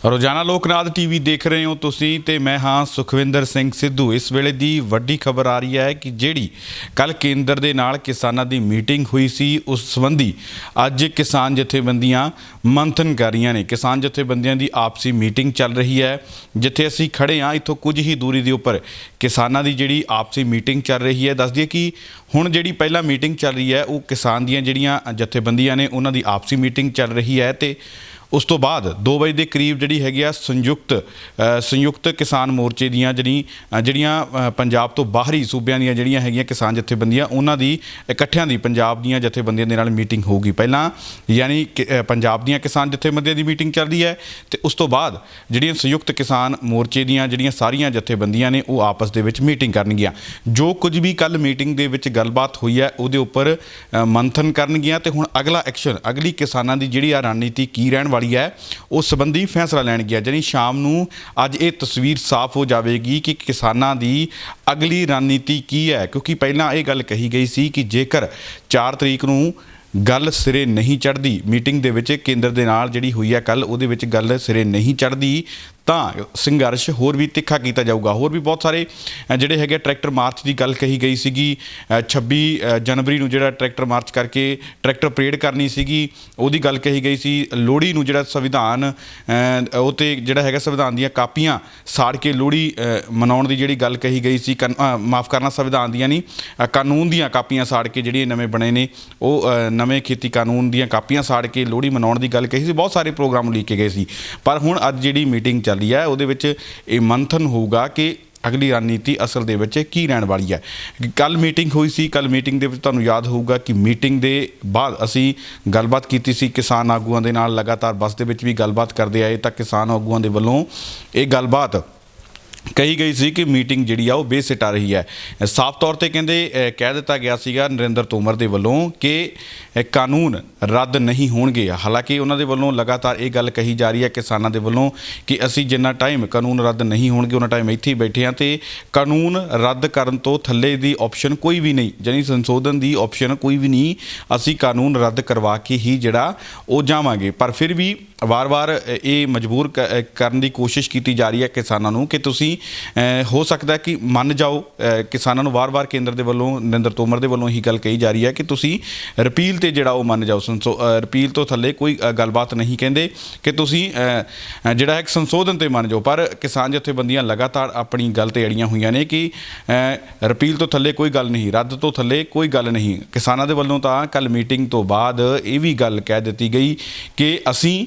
रोजाना लोकनाथ टीवी देख रहे हो तुसी ते मैं हाँ सुखविंदर सिंह सिद्धू। इस वेले दी वड्डी खबर आ रही है कि जेड़ी कल केंद्र दे नाल किसानां दी मीटिंग हुई सी उस संबंधी अज किसान जथेबंदियां मंथन कर रही ने। किसान जथेबंदियां दी आपसी मीटिंग चल रही है जिथे असीं खड़े हाँ। इत्थों कुछ ही दूरी के उपर किसानां दी जेड़ी आपसी मीटिंग चल रही है। दस दिए कि हुण जेड़ी पहला मीटिंग चल रही है वो किसान दियां जेड़ियां जथेबंदियां ने उन्हां दी आपसी मीटिंग चल रही है ते उस तो बाद 2 बजे के करीब जी हैगी आ संयुक्त किसान मोर्चे दियां जड़ियाँ पंजाब तो बाहरी सूबे दियां जड़ियां हैगियां किसान जथेबंदियां उन्हां दी इकट्ठियां दी पंजाब दियां जथेबंदियां दे नाल मीटिंग होगी। पहला यानी पंजाब दियां किसान जथेबंदियां दी मीटिंग चल रही है तो उस तो बाद जड़ियाँ संयुक्त किसान मोर्चे दियां जड़ियां सारियां जथेबंदियां ने वो आपस दे विच मीटिंग करनगियां। जो कुछ भी कल मीटिंग दे विच गलबात हुई है उहदे उपर मंथन करनगियां ते हुण अगला एक्शन अगली किसानां दी जिहड़ी रणनीति की रहण वाली है उस संबंधी फैसला लैण गया। यानी शाम नूं अज ये तस्वीर साफ हो जाएगी कि किसानां दी अगली रणनीति की है। क्योंकि पहला ये गल कही गई सी कि जेकर 4 तरीक नूं गल सिरे नहीं चढ़ती मीटिंग दे विच केंद्र दे नाल जिहड़ी हुई है कल उहदे विच गल सिरे नहीं चढ़ती तो संघर्ष होर भी तिखा किया जाऊगा। होर भी बहुत सारे जिहड़े हैगे ट्रैक्टर मार्च की गल कही गई सी। 26 जनवरी नूं जिहड़ा ट्रैक्टर मार्च करके ट्रैक्टर परेड करनी सीगी उहदी गल कही गई सी। लोहड़ी नूं जिहड़ा संविधान उते जिहड़ा हैगा संविधान दीयां कापियां साड़ के लोहड़ी मनाउण दी जिहड़ी गल कही गई सी। माफ़ करना संविधान दीयां नहीं कानून दीयां कापियां साड़ के जिहड़े नवें बने ने वो नवें खेती कानून दीयां कापियां साड़ के लोहड़ी मनाउण दी गल कही सी। बहुत सारे प्रोग्राम लीके गए सी पर हुण अज जिहड़ी मीटिंग चल रही है उहदे विच ये मंथन होगा कि अगली रणनीति असल दे विच की रहण वाली है। कल मीटिंग हुई सी। कल मीटिंग दे विच तुहानूं याद होऊगा कि मीटिंग दे बाद असीं गलबात कीती सी किसान आगूआं दे नाल। लगातार बस दे विच भी गलबात करदे आए तां किसान आगूआं दे वल्लों ये गलबात कही गई सी कि मीटिंग जिहड़ी आ बेसिट आ रही है। साफ तौर पर कहते कह दिता गया सीगा नरेंद्र तोमर के वलों कि कानून रद्द नहीं होणगे। हालांकि उन्होंने वलों लगातार ये गल कही जा रही है किसानों के वलों कि असी जिन्ना टाइम कानून रद्द नहीं होणगे उन्ना टाइम इत्थे ही बैठे हाँ तो कानून रद्द करन तो थल्ले दी ऑप्शन कोई भी नहीं यानी संशोधन की ऑप्शन कोई भी नहीं। असी कानून रद्द करवा के ही जिहड़ा वो जावांगे। पर फिर भी वार वार ये मजबूर करने की कोशिश की जा रही है किसानों नूं कि तुसीं हो सकता है कि मन जाओ। किसानों नूं वार वार केंद्र के वलों नरेंद्र तोमर के वलों यही गल कही जा रही है कि तुसीं रिपील ते जिहड़ा वो मन जाओ। रिपील तो थल्ले कोई गलबात नहीं कहते कि तुसीं जिहड़ा एक संशोधन ते मन जाओ। पर किसान जथेबंदियां लगातार अपनी गल ते अड़ियां हुई ने कि रिपील तो थल्ले कोई गल नहीं रद्द तो थल्ले कोई गल नहीं। किसानों के वलों तां कल मीटिंग तो बाद ये भी गल कह दी गई कि असीं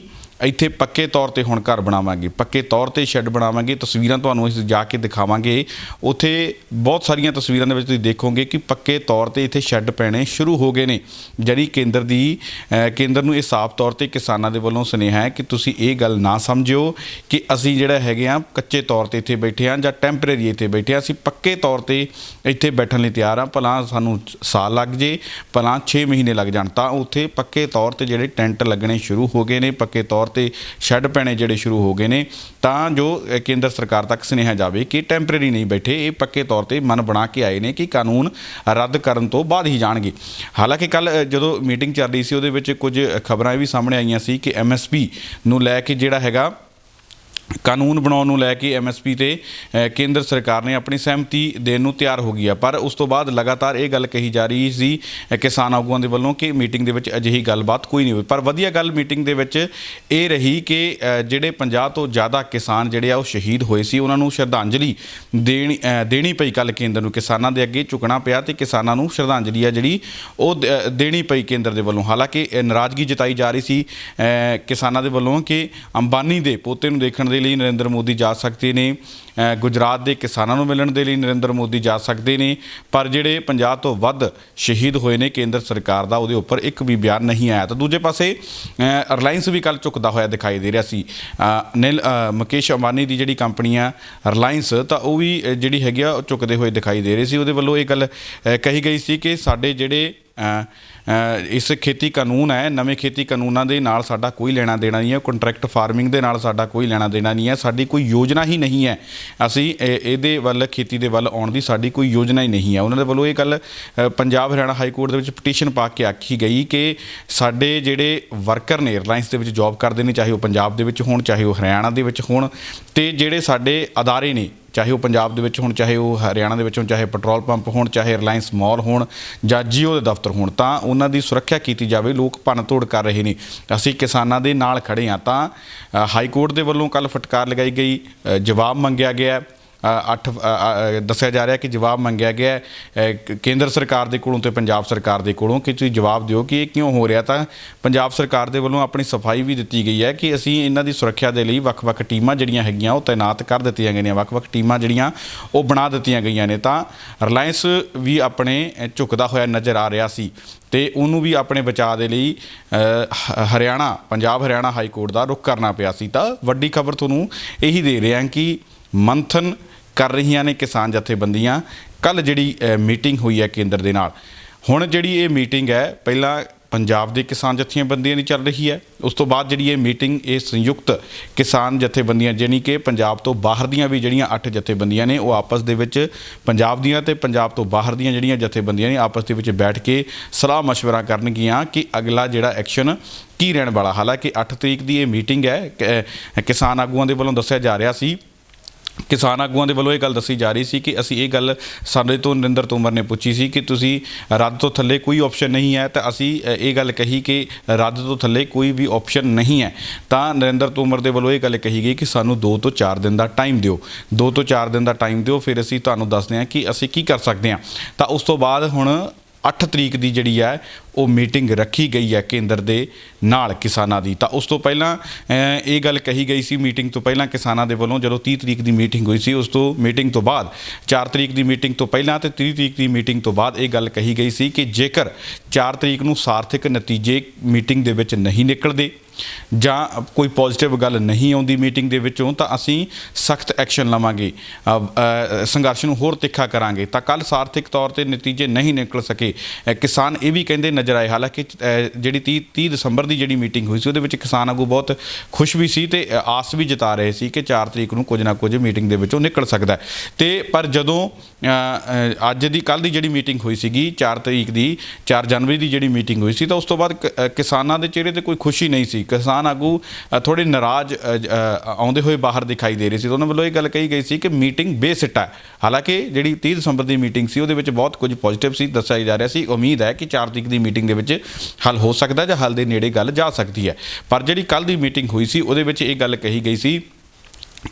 ਇੱਥੇ पक्के तौर पर हुण घर बनावांगे पक्के तौर पर शैड बनावांगे। तस्वीरां तुहानूं असीं जाके दिखावांगे। उत्थे बहुत सारियां तस्वीरां दे विच तुसीं देखोगे कि पक्के तौर पर इत्थे शैड पैणे शुरू हो गए ने। जिहड़ी केंद्र नूं ये साफ तौर पर किसानां दे वल्लों सुनेहा है कि तुसीं ये गल ना समझिओ कि असीं जिहड़ा हैगे आ कच्चे तौर पर इत्थे बैठे हाँ जां टैंपरेरी इत्थे बैठे असीं पक्के तौर पर इत्थे बैठण लई तैयार हाँ। भला सानूं साल लग जे भला 6 महीने लग जाण तां उत्थे पक्के तौर पर जिहड़े टैंट लगने शुरू हो गए ने पक्के तौर ते शैड पैने जिहड़े शुरू हो गए ने तां जो केंद्र सरकार तक सुनेहा जाए कि टैंपरेरी नहीं बैठे ये पक्के तौर पर मन बना के आए ने कि कानून रद्द करन तो बाद ही जाणगे। हालांकि कल जो मीटिंग चल रही सी उहदे विच कुछ खबरां भी सामने आईयां सी कि MSP नूं लै के जिहड़ा हैगा कानून बनाउण नूं लै के MSP ते केंद्र सरकार ने अपनी सहमति देण नूं तैयार हो गई है। पर उस तो बाद लगातार ये गल कही जा रही सी किसान आगूआं दे वल्लों कि मीटिंग दे विच अजिही गलबात कोई नहीं हुई। पर वधिया गल मीटिंग दे विच ये रही कि जिहड़े 50 तो ज़्यादा किसान जिहड़े आ शहीद होए सी उन्हां नूं श्रद्धांजलि देनी पई। कल केंद्र नूं किसानां दे अगे झुकना पिया ते किसानां नूं श्रद्धांजलि है जिहड़ी वो देनी पई केंद्र दे वल्लों। हालांकि नाराज़गी जताई जा रही सी किसानां दे वल्लों कि अंबानी दे पोते नूं देखण दे लई नरेंद्र मोदी जा सकते ने गुजरात के किसानों को मिलण दे लई नरेंद्र मोदी जा सकते हैं। पर जिहड़े 50 तो वध शहीद होए ने केंद्र सरकार दा उहदे उपर एक भी बयान नहीं आया। तो दूजे पासे रिलायंस भी कल झुकदा होया दिखाई दे रहा सी। मुकेश अंबानी की जिहड़ी कंपनी आ रिलायंस तो वह भी जिहड़ी हैगी आ झुकदे होए दिखाई दे रहे सी। उहदे वल्लों ये गल कही गई सी कि साडे जिहड़े इस खेती कानून है, नਵੇਂ खेती कानूनों के नाल साडा कोई लेना देना नहीं है, कंट्रैक्ट फार्मिंग के नाल साडा कोई लेना देना नहीं है, साडी कोई योजना ही नहीं है, असी इहदे वल खेती दे वल आउण दी साडी कोई योजना ही नहीं है। उन्होंने वालों ये गल पंजाब हरियाणा हाई कोर्ट दे विच पटीशन पा के आखी गई कि साडे जिहड़े वर्कर ने एयरलाइनस दे विच जॉब करदे ने, चाहे वो पंजाब दे विच होण चाहे वो हरियाणा दे विच होण, ते जिहड़े साडे अदारे ने चाहे वो पंजाब दे विच होण चाहे वो हरियाणा दे विच होण, चाहे पेट्रोल पंप होण चाहे एयरलाइनस मॉल होण जां जियो दे दफ्तर होण, तां उन्हां दी सुरੱਖਿਆ कीती जावे। लोग भन्न तोड़ कर रहे ने, असीं किसानां दे नाल खड़े हां। तां हाई कोर्ट दे वल्लों कल फटकार लगाई गई, जवाब मंगिया गया, 8 दस्सिया जा रहा कि जवाब मंगिया गया केंद्र सरकार के कोलों ते पंजाब सरकार के कोलों कि तुसीं जवाब दिओ कि ये क्यों हो रहा। तो पंजाब सरकार के वल्लों अपनी सफाई भी दी गई है कि असीं इन्हां दी सुरੱਖਿਆ दे लई वख-वख टीमां जिहड़ियां हैगीआं वो तैनात कर दित्तियां गईयां, वख-वख टीमां जिहड़ियां वो बना दित्तियां गईयां ने। तां रिलायंस भी अपने झुकदा होया नज़र आ रहा सी ते उन्होंने भी अपने बचाव के लिए हरियाणा पंजाब हरियाणा हाई कोर्ट का रुख करना पिया सी। तां वड्डी खबर तुहानूं यही दे रहे हैं कि मंथन कर रही ने किसान जथेबंदियां। कल जिहड़ी मीटिंग हुई है केंद्र दे नाल, हुण जिहड़ी ये मीटिंग है पहला पंजाब के किसान जथेबंदियां की चल रही है, उस तो बाद जिहड़ी ये मीटिंग ये संयुक्त किसान जथेबंदियां यानी कि पंजाब तो बाहर दियां भी जिहड़ियां 8 जथेबंदियां ने वो आपस दे विच पंजाब दियां ते पंजाब तो बाहर दियां जिहड़ियां जथेबंदियां ने आपस दे विच बैठ के सलाह मशवरा करनगियां कि अगला जिहड़ा एक्शन की रहण वाला। हालांकि 8 तरीक की ये मीटिंग है, किसान आगूआं दे वल्लों दस्सिया जा रहा सी, किसान आगूआं दे वल्लों ये गल दसी जा रही सी कि असी ये गल साडे तो नरेंद्र तोमर ने पूछी सी कि तुसी रद्द तो थल्ले कोई ऑप्शन नहीं है, तो असी ये गल कही कि रद्द तो थल्ले कोई भी ऑप्शन नहीं है। तो नरेंद्र तोमर दे वल्लों ये गल कही गई कि सानू 2 ਤੋਂ 4 दिन का टाइम दिओ, 2 ਤੋਂ 4 दिन का टाइम दिओ, फिर असी तुहानूं दसदे हां कि असी की कर सकते हैं। तो उस तो बाद हुण 8 तरीक की जिहड़ी है वो मीटिंग रखी गई है केंद्र दे नाल किसानां दी। तो उस तो पहलां ये गल कही गई सी मीटिंग तो पहलां किसानां दे वल्लों जदों 30 तरीक की मीटिंग हुई सी, उस तो मीटिंग तो बाद 4 तरीक की मीटिंग तो पहलां ते 30 तरीक की मीटिंग तो बाद ये गल कही गई सी कि जेकर 4 तरीक नूं सार्थक नतीजे मीटिंग दे विच नहीं निकलदे जां कोई पॉजिटिव गल नहीं आउंदी मीटिंग दे विचों, तां असीं सख्त एक्शन लवांगे, संघर्ष नूं होर तिखा करांगे। तां कल सार्थक तौर ते नतीजे नहीं निकल सके, किसान ये भी कहंदे नज़र आए। हालांकि जिहड़ी 30 दसंबर की जिहड़ी मीटिंग हुई सी उहदे विच किसान आगू बहुत खुश भी सी ते आस भी जता रहे सी कि 4 तरीक नूं कुछ ना कुछ मीटिंग दे विचों निकल सकदा है। ते पर जदों अज दी कल दी जिहड़ी मीटिंग हुई सीगी 4 तरीक की 4 जनवरी की जिहड़ी मीटिंग हुई सी, तो उस तो बाद किसानां दे चेहरे ते कोई खुशी नहीं सी, किसान आगू थोड़े नाराज आउंदे होए बाहर दिखाई दे रहे सी। तो उन्होंने वालों ये गल कही गई सी कि मीटिंग बेसिट्टा है। हालांकि जिहड़ी 30 दसंबर की मीटिंग सी उहदे विच बहुत कुछ पॉजिटिव सी दस्सिया जा रहा सी। उम्मीद है कि 4 तरीक की मीटिंग दे विच हल हो सकता जां हल दे नेड़े गल जा सकती है। पर जिहड़ी कल की मीटिंग हुई सी उहदे विच ये गल कही गई सी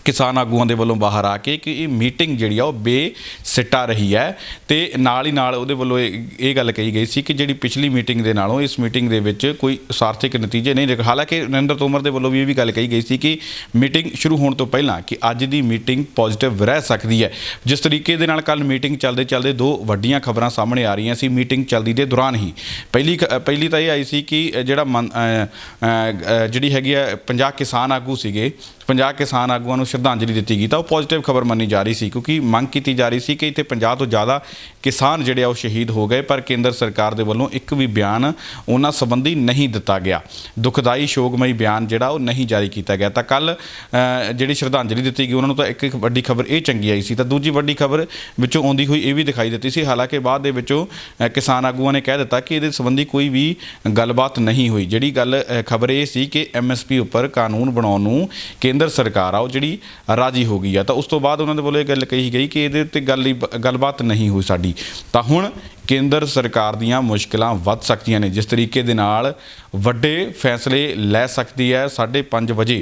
किसान आगूआं दे वल्लों बाहर आके कि ये मीटिंग जिहड़ी आ बेसिट्टा रही है। तो नाल ही नाल उहदे वल्लों ये गल कही गई सी कि जिहड़ी पिछली मीटिंग दे नालों इस मीटिंग दे विच कोई सार्थक नतीजे नहीं निकले। हालांकि नरेंद्र तोमर दे वल्लों भी ये भी गल कही गई सी कि मीटिंग शुरू होने तो पहलां कि अज दी मीटिंग पॉजिटिव रह सकती है। जिस तरीके दे नाल कल मीटिंग चलदे चलदे 2 वड्डियां खबरां सामने आ रही सी मीटिंग चलदी दे दौरान ही। पहली तो ये आई सी कि जिहड़ा जिहड़ी हैगी है 50 किसान आगू सीगे, 50 किसान आगूआं नूं श्रद्धांजलि दी गई। तो वो पॉजिटिव खबर मनी जा रही सी क्योंकि मंग की जा रही सी कि इत्थे 50 तो ज़्यादा किसान जिहड़े वो शहीद हो गए, पर केंद्र सरकार दे वल्लों एक भी बयान उन्हां संबंधी नहीं दिता गया, दुखदाई शोकमई बयान जिहड़ा वो नहीं जारी किया गया। तो कल जिहड़ी श्रद्धांजलि दी गई उन्होंने तो एक वड्डी खबर ये चंगी आई सी। तो दूजी वड्डी खबर विचों आउंदी हुई ये भी दिखाई दित्ती सी। हालांकि बाद दे विचों किसान आगूआं ने कह दिता कि इहदे संबंधी कोई भी गलबात नहीं हुई। जिहड़ी गल खबर ये सी कि MSP उपर कानून बनाउण नूं केंद्र सरकार आ जिहड़ी राजी हो गई है। तो उस तो बाद उन्होंने वालों ये गल कही गई कि इहदे ते गलबात नहीं हुई साडी। तो हुण केंद्र सरकार दीयां मुश्किलां वध सकदियां ने, जिस तरीके दे नाल वड्डे फैसले लै सकदी है। 5:30 बजे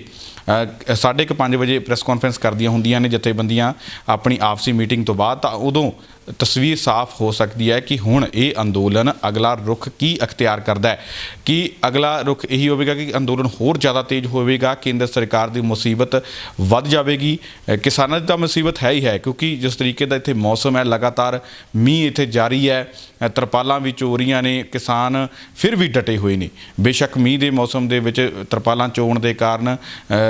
5:30 बजे प्रेस कॉन्फ्रेंस करदियां हुंदियां ने जथेबंदियां अपनी आपसी मीटिंग तो बाद, तो उदों तस्वीर साफ हो सकती है कि हुण ये अंदोलन अगला रुख की अख्तियार करता है। कि अगला रुख यही होगा कि अंदोलन होर ज़्यादा तेज होगा, केंद्र सरकार की मुसीबत वध जाएगी। किसानों की तो मुसीबत है ही है क्योंकि जिस तरीके का इत्थे मौसम है, लगातार मीह इत्थे जारी है, ਤਰਪਾਲਾਂ ਵੀ ਚੋ ਰਹੀਆਂ ਨੇ। ਕਿਸਾਨ ਫਿਰ ਵੀ ਡਟੇ ਹੋਏ ਨੇ। ਬੇਸ਼ੱਕ ਮੀਂਹ ਦੇ ਮੌਸਮ ਦੇ ਵਿੱਚ ਤਰਪਾਲਾਂ ਚੋਣ ਦੇ ਕਾਰਨ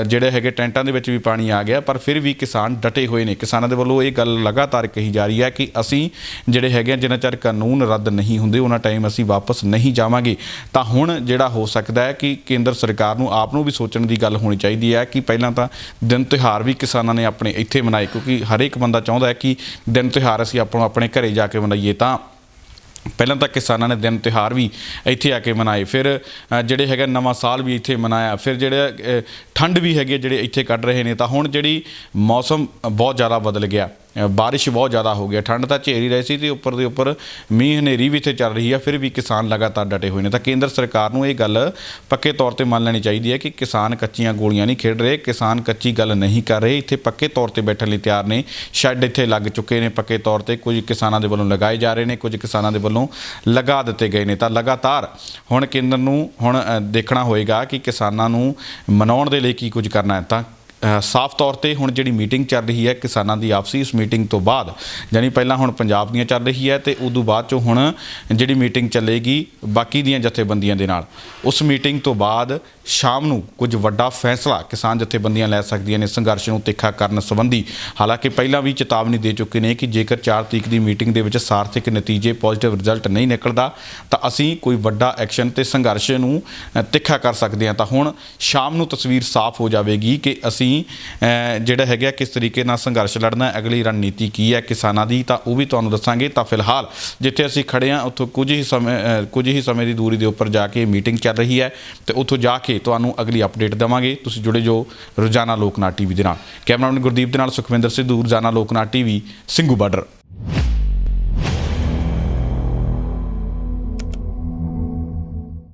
ਜਿਹੜੇ ਹੈਗੇ ਟੈਂਟਾਂ ਦੇ ਵਿੱਚ ਵੀ ਪਾਣੀ ਆ ਗਿਆ, ਪਰ ਫਿਰ ਵੀ ਕਿਸਾਨ ਡਟੇ ਹੋਏ ਨੇ। ਕਿਸਾਨਾਂ ਦੇ ਵੱਲੋਂ ਇਹ ਗੱਲ ਲਗਾਤਾਰ ਕਹੀ ਜਾ ਰਹੀ ਹੈ ਕਿ ਅਸੀਂ ਜਿਹੜੇ ਹੈਗੇ ਜਿੰਨਾ ਚਿਰ ਕਾਨੂੰਨ ਰੱਦ ਨਹੀਂ ਹੁੰਦੇ ਉਹਨਾਂ ਟਾਈਮ ਅਸੀਂ ਵਾਪਸ ਨਹੀਂ ਜਾਵਾਂਗੇ। ਤਾਂ ਹੁਣ ਜਿਹੜਾ ਹੋ ਸਕਦਾ ਹੈ ਕਿ ਕੇਂਦਰ ਸਰਕਾਰ ਨੂੰ ਆਪ ਨੂੰ ਵੀ ਸੋਚਣ ਦੀ ਗੱਲ ਹੋਣੀ ਚਾਹੀਦੀ ਹੈ ਕਿ ਪਹਿਲਾਂ ਤਾਂ ਦਿਨ ਤਿਉਹਾਰ ਵੀ ਕਿਸਾਨਾਂ ਨੇ ਆਪਣੇ ਇੱਥੇ ਮਨਾਏ, ਕਿਉਂਕਿ ਹਰੇਕ ਬੰਦਾ ਚਾਹੁੰਦਾ ਹੈ ਕਿ ਦਿਨ ਤਿਉਹਾਰ ਅਸੀਂ ਆਪਣੇ ਘਰੇ ਜਾ ਕੇ ਮਨਾਈਏ। ਤਾਂ ਪਹਿਲਾਂ ਤਾਂ ਕਿਸਾਨਾਂ ਨੇ ਦਿਨ ਤਿਉਹਾਰ ਵੀ ਇੱਥੇ ਆ ਕੇ ਮਨਾਏ, ਫਿਰ ਜਿਹੜੇ ਹੈਗਾ ਨਵਾਂ ਸਾਲ ਵੀ ਇੱਥੇ ਮਨਾਇਆ, ਫਿਰ ਜਿਹੜੇ ਠੰਡ ਵੀ ਹੈਗੇ ਜਿਹੜੇ ਇੱਥੇ ਕੱਢ ਰਹੇ ਨੇ। ਤਾਂ ਹੁਣ ਜਿਹੜੀ ਮੌਸਮ ਬਹੁਤ ਜ਼ਿਆਦਾ ਬਦਲ ਗਿਆ, ਬਾਰਿਸ਼ ਬਹੁਤ ਜ਼ਿਆਦਾ ਹੋ ਗਿਆ। ਠੰਡ ਤਾਂ ਝੇਲ ਹੀ ਰਹੇ ਸੀ ਤੇ ਉੱਪਰ ਦੇ ਉੱਪਰ ਮੀਂਹ ਹਨੇਰੀ ਵੀ ਇੱਥੇ ਚੱਲ ਰਹੀ ਹੈ, ਫਿਰ ਵੀ ਕਿਸਾਨ ਲਗਾਤਾਰ ਡਟੇ ਹੋਏ ਨੇ। ਤਾਂ ਕੇਂਦਰ ਸਰਕਾਰ ਨੂੰ ਇਹ ਗੱਲ ਪੱਕੇ ਤੌਰ ਤੇ ਮੰਨ ਲੈਣੀ ਚਾਹੀਦੀ ਹੈ ਕਿ ਕਿਸਾਨ ਕੱਚੀਆਂ ਗੋਲੀਆਂ ਨਹੀਂ ਖੇਡ ਰਹੇ, ਕਿਸਾਨ ਕੱਚੀ ਗੱਲ ਨਹੀਂ ਕਰ ਰਹੇ। ਇੱਥੇ ਪੱਕੇ ਤੌਰ ਤੇ ਬੈਠਣ ਲਈ ਤਿਆਰ ਨੇ। ਸ਼ੈੱਡ ਇੱਥੇ ਲੱਗ ਚੁੱਕੇ ਨੇ ਪੱਕੇ ਤੌਰ ਤੇ, ਕੁਝ ਕਿਸਾਨਾਂ ਦੇ ਵੱਲੋਂ ਲਗਾਏ ਜਾ ਰਹੇ ਨੇ, ਕੁਝ ਕਿਸਾਨਾਂ ਦੇ ਵੱਲੋਂ ਲਗਾ ਦਿੱਤੇ ਗਏ ਨੇ। ਤਾਂ ਲਗਾਤਾਰ ਹੁਣ ਕੇਂਦਰ ਨੂੰ ਹੁਣ ਦੇਖਣਾ ਹੋਏਗਾ ਕਿ ਕਿਸਾਨਾਂ ਨੂੰ ਮਨਾਉਣ ਦੇ ਲਈ ਕੀ ਕੁਝ ਕਰਨਾ ਹੈ। ਤਾਂ ਸਾਫ਼ ਤੌਰ ਤੇ ਹੁਣ ਜਿਹੜੀ ਮੀਟਿੰਗ ਚੱਲ ਰਹੀ ਹੈ ਕਿਸਾਨਾਂ ਦੀ ਆਪਸੀ, ਇਸ ਮੀਟਿੰਗ ਤੋਂ ਬਾਅਦ ਜਾਨੀ ਪਹਿਲਾਂ ਹੁਣ ਪੰਜਾਬ ਦੀਆਂ ਚੱਲ ਰਹੀ ਹੈ ਤੇ ਉਦੋਂ ਬਾਅਦ ਚੋਂ ਹੁਣ ਜਿਹੜੀ ਮੀਟਿੰਗ ਚੱਲੇਗੀ ਬਾਕੀ ਦੀਆਂ ਜਥੇਬੰਦੀਆਂ ਦੇ ਨਾਲ, ਉਸ ਮੀਟਿੰਗ ਤੋਂ ਬਾਅਦ ਸ਼ਾਮ ਨੂੰ ਕੁਝ ਵੱਡਾ ਫੈਸਲਾ ਕਿਸਾਨ ਜਥੇਬੰਦੀਆਂ ਲੈ ਸਕਦੀਆਂ ਨੇ ਸੰਘਰਸ਼ ਨੂੰ ਤਿੱਖਾ ਕਰਨ ਸੰਬੰਧੀ। ਹਾਲਾਂਕਿ ਪਹਿਲਾਂ ਵੀ ਚੇਤਾਵਨੀ ਦੇ ਚੁੱਕੇ ਨੇ ਕਿ ਜੇਕਰ 4 ਤਰੀਕ ਦੀ ਮੀਟਿੰਗ ਦੇ ਵਿੱਚ ਸਾਰਥਕ ਨਤੀਜੇ, ਪੋਜ਼ਿਟਿਵ ਰਿਜ਼ਲਟ ਨਹੀਂ ਨਿਕਲਦਾ ਤਾਂ ਅਸੀਂ ਕੋਈ ਵੱਡਾ ਐਕਸ਼ਨ ਤੇ ਸੰਘਰਸ਼ ਨੂੰ ਤਿੱਖਾ ਕਰ ਸਕਦੇ ਹਾਂ। ਤਾਂ ਹੁਣ ਸ਼ਾਮ ਨੂੰ ਤਸਵੀਰ ਸਾਫ਼ ਹੋ ਜਾਵੇਗੀ ਕਿ ਅਸੀਂ ਜਿਹੜਾ ਹੈਗਾ ਕਿਸ ਤਰੀਕੇ ਨਾਲ ਸੰਘਰਸ਼ ਲੜਨਾ, ਅਗਲੀ ਰਣਨੀਤੀ ਕੀ ਹੈ ਕਿਸਾਨਾਂ ਦੀ, ਤਾਂ ਉਹ ਵੀ ਤੁਹਾਨੂੰ ਦੱਸਾਂਗੇ। ਤਾਂ ਫਿਲਹਾਲ ਜਿੱਥੇ ਅਸੀਂ ਖੜੇ ਹਾਂ ਉੱਥੋਂ ਕੁਝ ਹੀ ਸਮੇਂ ਦੀ ਦੂਰੀ ਦੇ ਉੱਪਰ ਜਾ ਕੇ ਮੀਟਿੰਗ ਚੱਲ ਰਹੀ ਹੈ ਤੇ ਉੱਥੋਂ ਜਾ ਕੇ ਤੁਹਾਨੂੰ ਅਗਲੀ ਅਪਡੇਟ ਦੇਵਾਂਗੇ। ਤੁਸੀਂ ਜੁੜੇ ਜੋ ਰੋਜ਼ਾਨਾ ਲੋਕਨਾਟ ਟੀਵੀ ਦੇ ਨਾਲ। ਕੈਮਰਾਮੈਨ ਗੁਰਦੀਪ ਦੇ ਨਾਲ ਸੁਖਵਿੰਦਰ ਸਿੱਧੂ, ਰੋਜ਼ਾਨਾ ਲੋਕਨਾਟ ਟੀਵੀ, ਸਿੰਘੂ ਬਾਰਡਰ।